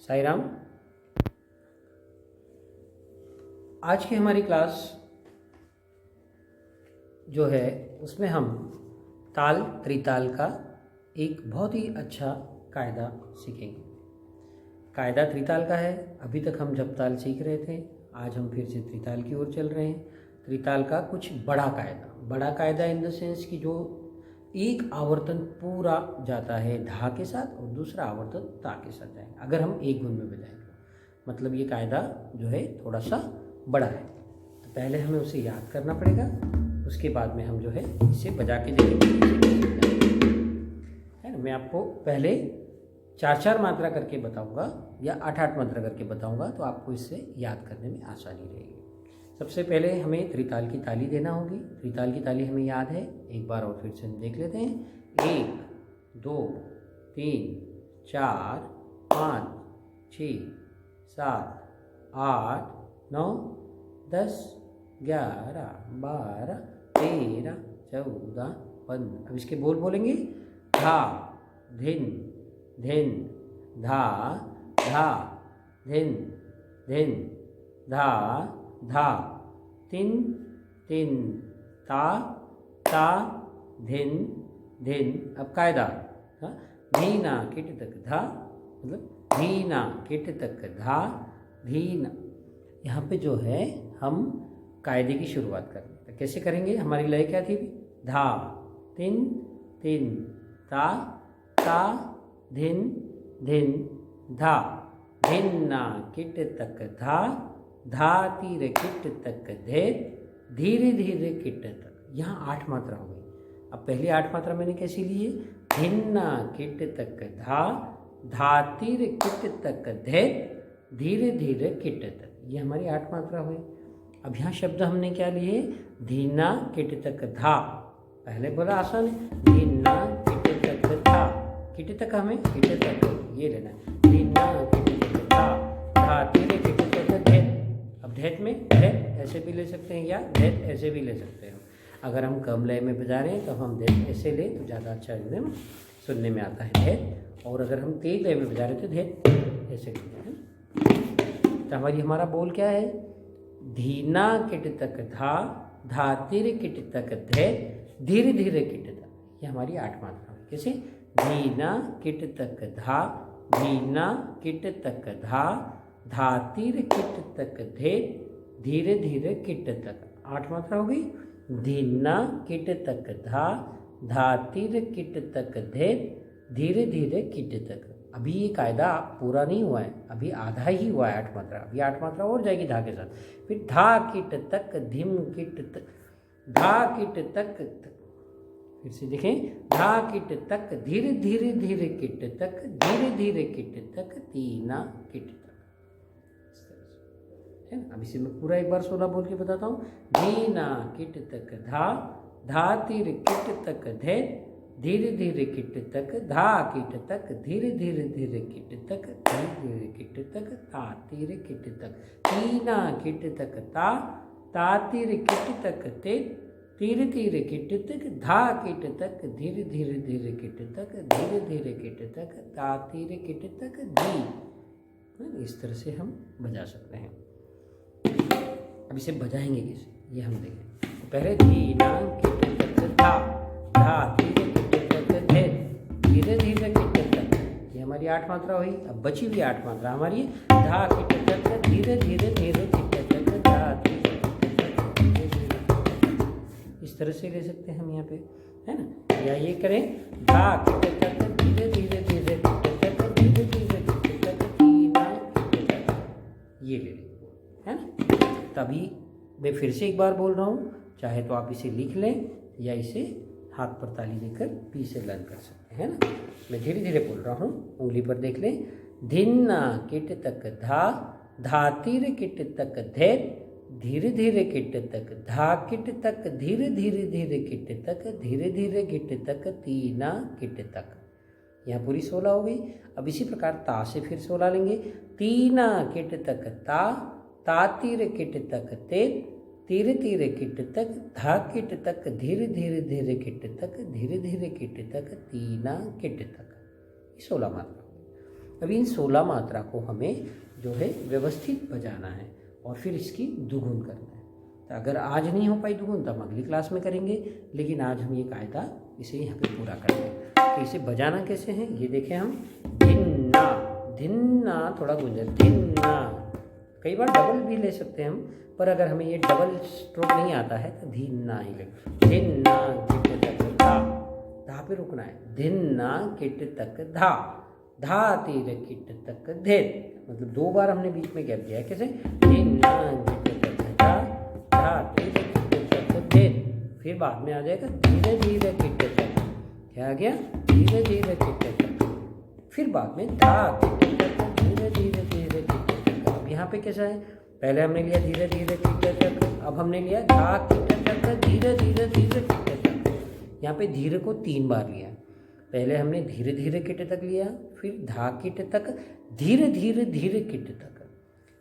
साई राम। आज की हमारी क्लास जो है उसमें हम ताल त्रिताल का एक बहुत ही अच्छा कायदा सीखेंगे। कायदा त्रिताल का है। अभी तक हम जपताल सीख रहे थे, आज हम फिर से त्रिताल की ओर चल रहे हैं। त्रिताल का कुछ बड़ा कायदा इन द सेंस कि जो एक आवर्तन पूरा जाता है धा के साथ और दूसरा आवर्तन ता के साथ जाएगा अगर हम एक गुण में बजाएंगे। मतलब ये कायदा जो है थोड़ा सा बड़ा है, तो पहले हमें उसे याद करना पड़ेगा, उसके बाद में हम जो है इसे बजा के देखेंगे है ना। मैं आपको पहले 4-4 मात्रा करके बताऊंगा या 8-8 मात्रा करके बताऊंगा, तो आपको इससे याद करने में आसानी रहेगी। सबसे पहले हमें त्रिताल की ताली देना होगी। त्रिताल की ताली हमें याद है, एक बार और फिर से हम देख लेते हैं। 1 2 3 4 5 6 7 8 9 10 11 12 13 14 15। अब इसके बोल बोलेंगे। धा धिन धिन धा धा धिन धिन धा धा तिन तिन ता ता धिन धिन। अब कायदा धीना किट तक धा, मतलब धीना किट तक धा धीना। यहाँ पे जो है हम कायदे की शुरुआत करेंगे। तो कैसे करेंगे? हमारी लय क्या थी? धा तिन तिन ता ता धिन धिन धा धिन्ना किट तक धा धा तीर किट तक धे धीरे धीरे किट तक। यहाँ 8 मात्रा हो गई। अब पहली 8 मात्रा मैंने कैसी ली है? धिन्ना किट तक धा धा तीर किट तक धे धीरे धीरे किट तक। ये हमारी 8 मात्रा हुई। अब यहाँ शब्द हमने क्या लिए? धीना किट तक धा। पहले बोला आसान है, धीना किट तक धा। किट तक हमें किट तक ये लेना, धीना किट तक धा धा तीर किट तक धे। अब धेत में धेत ऐसे भी ले सकते हैं या धेत ऐसे भी ले सकते हैं। अगर हम कम लय में बजा रहे हैं तो हम धेत ऐसे ले तो ज़्यादा अच्छा एकदम सुनने में आता है धेत, और अगर हम तेज लय में बजा रहे हैं तो धेत ऐसे लेते हैं। तो हमारा बोल क्या है? धीना किट तक धा धा तीर किट तक धे धीरे धीरे किट तक। ये हमारी 8 मात्रा है। कैसे? धीना किट तक धा धीना किट तक धा धातीर किट तक धे धीरे धीरे किट तक। 8 मात्रा हो गई। धीना किट तक धा धातीर किट तक धे धीरे धीरे किट तक। अभी ये कायदा पूरा नहीं हुआ है, अभी आधा ही हुआ है 8 मात्रा। अभी 8 मात्रा और जाएगी धा के साथ। फिर धा किट तक धिम किट तक धा किट तक। फिर से देखें, धा किट तक धीरे धीरे धीरे किट तक धीरे धीरे किट तक तीना किट तक है ना। अब इसे मैं पूरा एक बार 16 बोल के बताता हूँ। धीना किट तक धा धा तीर किट तक धे धीरे धीरे किट तक धा किट तक धीरे धीरे धीरे किट तक धीरे धीरे किट तक ता तीर किट तक तीना किट तक ता ता तीर किट तक ते तीरे धीरे किट तक धा किट तक धीरे धीरे धीरे किट तक धीरे धीरे किट तक ता तीरे किट तक धी। इस तरह से हम बजा सकते हैं। अब इसे बजाएंगे कैसे ये हम देखें। पहले धीना किट तक धा धा धीरे किट तक धे धीरे धीरे किट तक। ये हमारी 8 मात्रा हुई। अब बची हुई 8 मात्रा हमारी धा किट तक धीरे धीरे धीरे किट तक धा धीरे धीरे धीरे। इस तरह से ले सकते हैं हम यहाँ पे, है ना। या ये करें, धा किट तक धीरे धीरे धीरे किट तक धीरे धीरे किट तक धीना किट तक। ये ले लें, है ना। तभी मैं फिर से एक बार बोल रहा हूँ, चाहे तो आप इसे लिख लें या इसे हाथ पर ताली देकर भी इसे लर्न कर सकते हैं ना। मैं धीरे धीरे बोल रहा हूँ, उंगली पर देख लें। धिन्ना किट तक धा धातीर किट तक धे धीरे धीरे किट तक धा किट तक धीरे धीरे धीरे किट तक धीरे धीरे किट तक तीना किट तक। यहाँ पूरी 16 हो गई। अब इसी प्रकार ता से फिर 16 लेंगे। तीना किट तक ता ता तीर किट तक ते तीरे तीरे किट तक धा किट तक धीरे धीरे धीरे किट तक धीरे धीरे किट तक तीना किट तक। 16 मात्रा। अभी इन 16 मात्रा को हमें जो है व्यवस्थित बजाना है और फिर इसकी दुगुन करना है। तो अगर आज नहीं हो पाई दुगुन तो हम अगली क्लास में करेंगे, लेकिन आज हम ये कायदा इसे यहाँ पे पूरा कर लें। तो इसे बजाना कैसे है ये देखें हम। धिन्ना, धिन्ना थोड़ा गुंजन, धिन्ना। कई बार डबल भी ले सकते हैं हम, पर अगर हमें ये डबल स्ट्रोक नहीं आता है तो धिन्ना ही ले। धिन्ना किट तक धा, धा पे रुकना है। धिन्ना किट तक धा, धा तीर किट तक धेत। मतलब 2 बार हमने बीच में गैप दिया है। कैसे? धिन्ना किट तक धा, धा तीर किट तक धेत। फिर बाद में आ जाएगा धीरे धीरे किट तक। क्या आ गया? धीरे धीरे किट तक। फिर बाद में धा किट तक, धीरे धीरे धीरे किट तक। अब यहाँ पे कैसा है? पहले हमने लिया धीरे धीरे किट तक, अब हमने लिया धा किट तक, धीरे धीरे धीरे किट तक। यहाँ पे धीरे को 3 बार लिया। पहले हमने धीरे धीरे किट तक लिया, फिर धा किट तक, धीरे धीरे धीरे किट तक,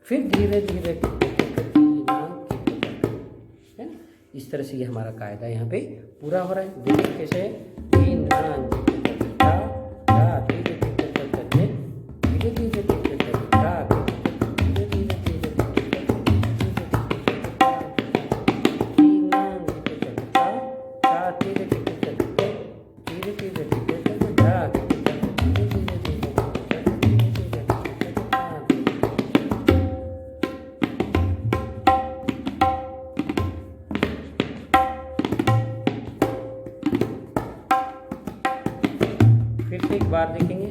फिर धीरे धीरे किट तक, धीना किट तक। है इस तरह से ये हमारा कायदा यहाँ पे पूरा हो रहा है। देखिए कैसे है। धीना किट तक धा, धा धीरे किट तक धे, धीरे धीरे किट तक धा, धीरे धीरे धीरे किट तक, धीना किट तक धा, धा धीरे किट तक धे, धीरे धीरे किट तक धा, धीरे धीरे धीरे किट तक, धीरे धीरे किट तक धा। फिर से एक बार देखेंगे।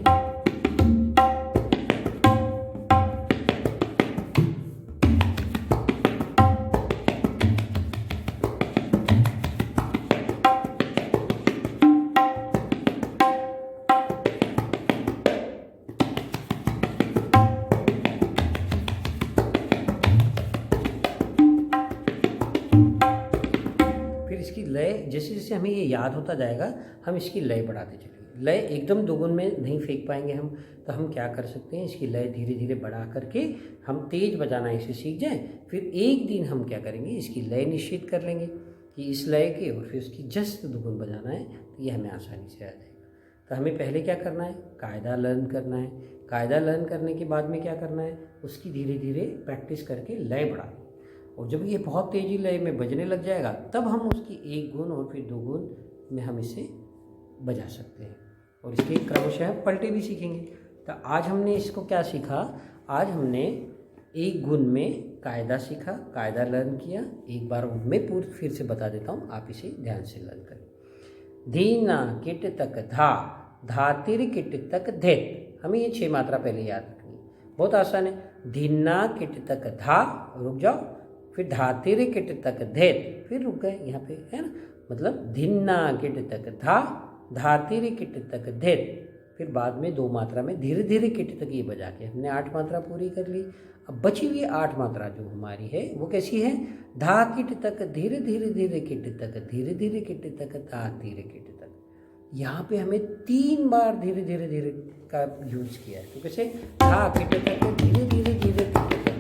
फिर इसकी लय जैसे जैसे हमें ये याद होता जाएगा हम इसकी लय बढ़ाते चलेंगे। लय एकदम दोगुन में नहीं फेंक पाएंगे हम, तो हम क्या कर सकते हैं, इसकी लय धीरे धीरे बढ़ा करके हम तेज बजाना इसे सीख जाएं। फिर एक दिन हम क्या करेंगे, इसकी लय निश्चित कर लेंगे कि इस लय के और फिर उसकी जस्ट दोगुन बजाना है, तो ये हमें आसानी से आ जाएगा। तो हमें पहले क्या करना है, कायदा लर्न करना है। कायदा लर्न करने के बाद में क्या करना है, उसकी धीरे धीरे प्रैक्टिस करके लय बढ़ानी। और जब ये बहुत तेज़ी लय में बजने लग जाएगा तब हम उसकी 1 गुण और फिर 2 गुण में हम इसे बजा सकते हैं और इसके क्रमशः पलटे भी सीखेंगे। तो आज हमने इसको क्या सीखा, आज हमने 1 गुण में कायदा सीखा, कायदा लर्न किया। एक बार मैं फिर से बता देता हूँ, आप इसे ध्यान से लर्न करें। धीना किट तक धा, धातिर किट तक धेत। हमें ये 6 मात्रा पहले याद रखनी है, बहुत आसान है। धीना किट तक धा, रुक जाओ, फिर धातिर किट तक धेत, फिर रुक गए यहाँ पे, है ना। मतलब धिन्ना किट तक धा, धातिर किट तक धेत। फिर बाद में 2 मात्रा में धीरे धीरे किट तक ये बजा के हमने 8 मात्रा पूरी कर ली। अब बची हुई 8 मात्रा जो हमारी है वो कैसी है, धा किट तक, धीरे धीरे धीरे किट तक, धीरे धीरे किट तक, धातिर किट तक। यहाँ पे हमें 3 बार धीरे धीरे धीरे का यूज किया है। तो कैसे, धा किट तक, धीरे धीरे धीरे किट तक।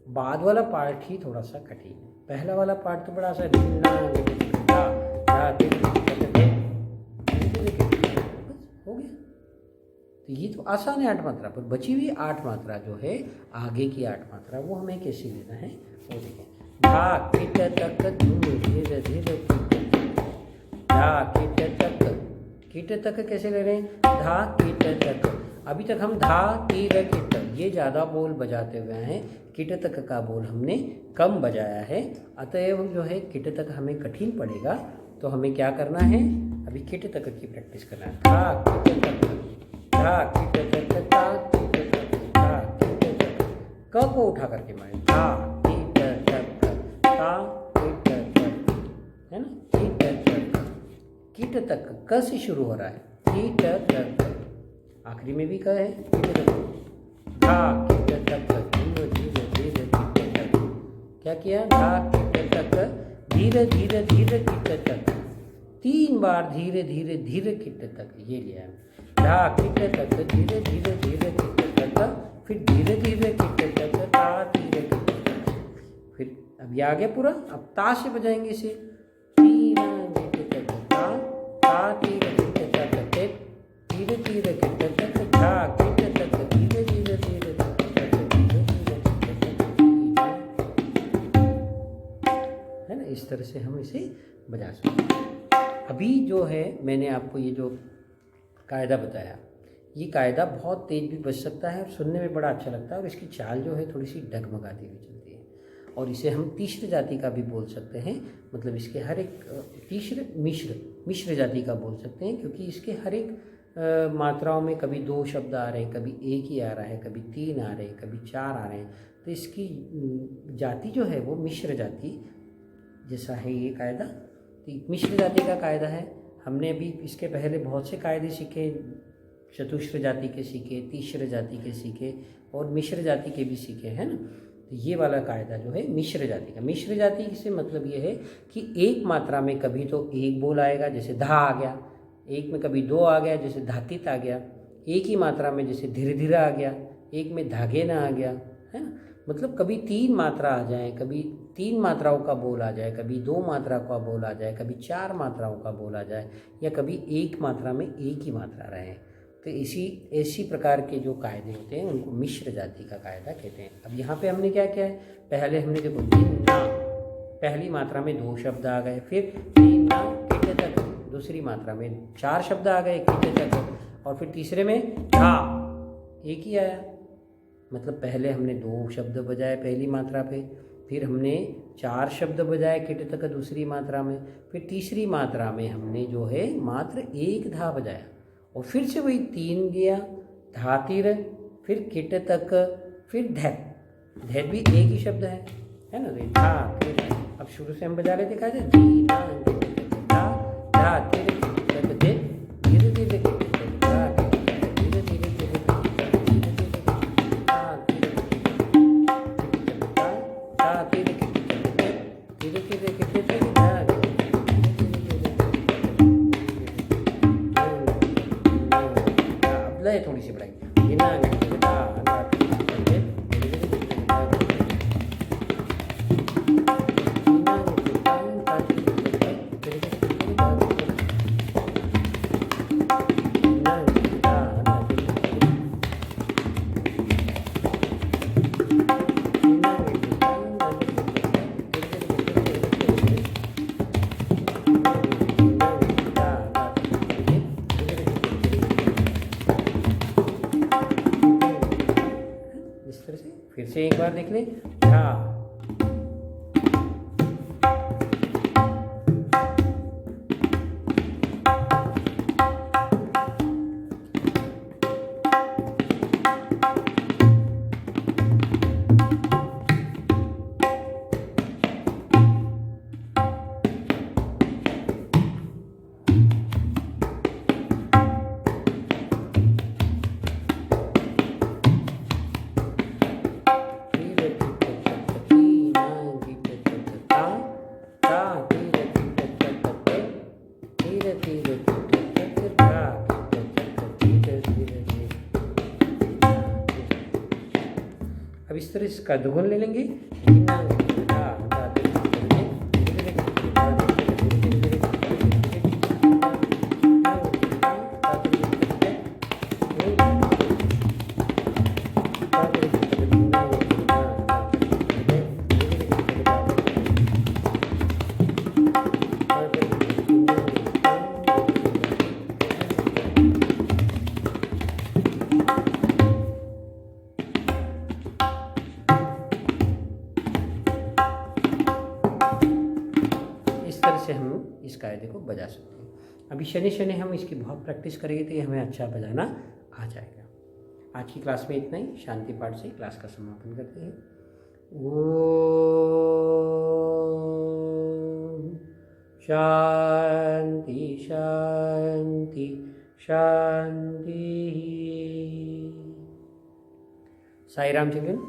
बाद वाला पार्ट ही थोड़ा सा कठिन है, पहला वाला पार्ट तो बड़ा आसान है। हो गया। तो ये तो आसान है 8 मात्रा, पर बची हुई 8 मात्रा जो है, आगे की 8 मात्रा, वो हमें कैसे लेना है वो देखें। धा किट तक, धीरे धीरे धा किट तक। किट तक कैसे ले रहे हैं, धा किट तक। अभी तक हम धा तीर किट, ये ज़्यादा बोल बजाते हुए हैं, किट तक का बोल हमने कम बजाया है, अतएव जो है किट तक हमें कठिन पड़ेगा। तो हमें क्या करना है, अभी किट तक की प्रैक्टिस करना है। धा किट तक, धा किट तक, धा किट तक, धा किट तक। क को उठा करके मारे, धा किट तक, धा किट तक, है ना। किट तक, किट तक क से शुरू हो रहा है, किट तक। आखिरी में भी क है, किट तक। धा किट तक, धीरे धीरे धीरे किट तक। क्या किया, धा किट तक, धीरे धीरे धीरे किट तक। 3 बार धीरे धीरे धीरे किट तक ये लिया है। धा किट तक, धीरे धीरे धीरे किट तक, फिर धीरे धीरे किट तक, ता धीरे किट तक। फिर अब ये आ गया पूरा। अब ता से बजाएंगे इसे, धीरे किट तक, ता ता धीरे किट तक, धीरे धीरे किट तक, धा किट तरह से हम इसे बजा सकते हैं। अभी जो है मैंने आपको ये जो कायदा बताया, ये कायदा बहुत तेज़ भी बज सकता है और सुनने में बड़ा अच्छा लगता है, और इसकी चाल जो है थोड़ी सी डगमगाती हुई चलती है। और इसे हम तीसरी जाति का भी बोल सकते हैं, मतलब इसके हर एक तीसरे मिश्र जाति का बोल सकते हैं, क्योंकि इसके हर एक मात्राओं में कभी 2 शब्द आ रहे हैं, कभी एक ही आ रहा है, कभी 3 आ रहे हैं, कभी 4 आ रहे हैं। तो इसकी जाति जो है वो मिश्र जाति जैसा है ये कायदा। तो मिश्र जाति का कायदा है। हमने अभी इसके पहले बहुत से कायदे सीखे, चतुश्र जाति के सीखे, तीसरे जाति के सीखे और मिश्र जाति के भी सीखे, है ना। तो ये वाला कायदा जो है मिश्र जाति का। मिश्र जाति से मतलब ये है कि एक मात्रा में कभी तो एक बोल आएगा, जैसे धा आ गया, एक में कभी 2 आ गया, जैसे धातित आ गया, एक ही मात्रा में जैसे धीरे धीरे आ गया, एक में धागे ना आ गया, है ना। मतलब कभी 3 मात्रा आ जाए, कभी 3 मात्राओं का बोल आ जाए, कभी 2 मात्रा का बोल आ जाए, कभी 4 मात्राओं का बोल आ जाए, या कभी एक मात्रा में एक ही मात्रा रहे। तो ऐसी प्रकार के जो कायदे होते हैं उनको मिश्र जाति का कायदा कहते हैं। अब यहाँ पे हमने क्या किया है, पहले हमने देखो ना, पहली मात्रा में 2 शब्द आ गए, फिर 3 ना किट तक दूसरी मात्रा में 4 शब्द आ गए किट तक, और फिर तीसरे में धा एक ही आया। मतलब पहले हमने 2 शब्द बजाए पहली मात्रा पे, फिर हमने 4 शब्द बजाए किट तक दूसरी मात्रा में, फिर तीसरी मात्रा में हमने जो है मात्र 1 धा बजाया, और फिर से वही 3 गया, धातिर, फिर किट तक, फिर धैत। धैत भी एक ही शब्द है ना। तो धा फिर अब शुरू से हम बजा रहे थे, कहा था धी ना धा धा तिर तक धे, धीरे धीरे थोड़ी सी बढ़ाई फिर से एक बार देख लें। धा अब इस तरह इसका दुगुन ले लेंगे। से हम इस कायदे को बजा सकते हैं। अभी शनि शनि हम इसकी बहुत प्रैक्टिस करेंगे तो ये हमें अच्छा बजाना आ जाएगा। आज की क्लास में इतना ही। शांति पाठ से क्लास का समापन करते हैं। ओम शांति शांति शांति। साई राम चिल्ड्रन।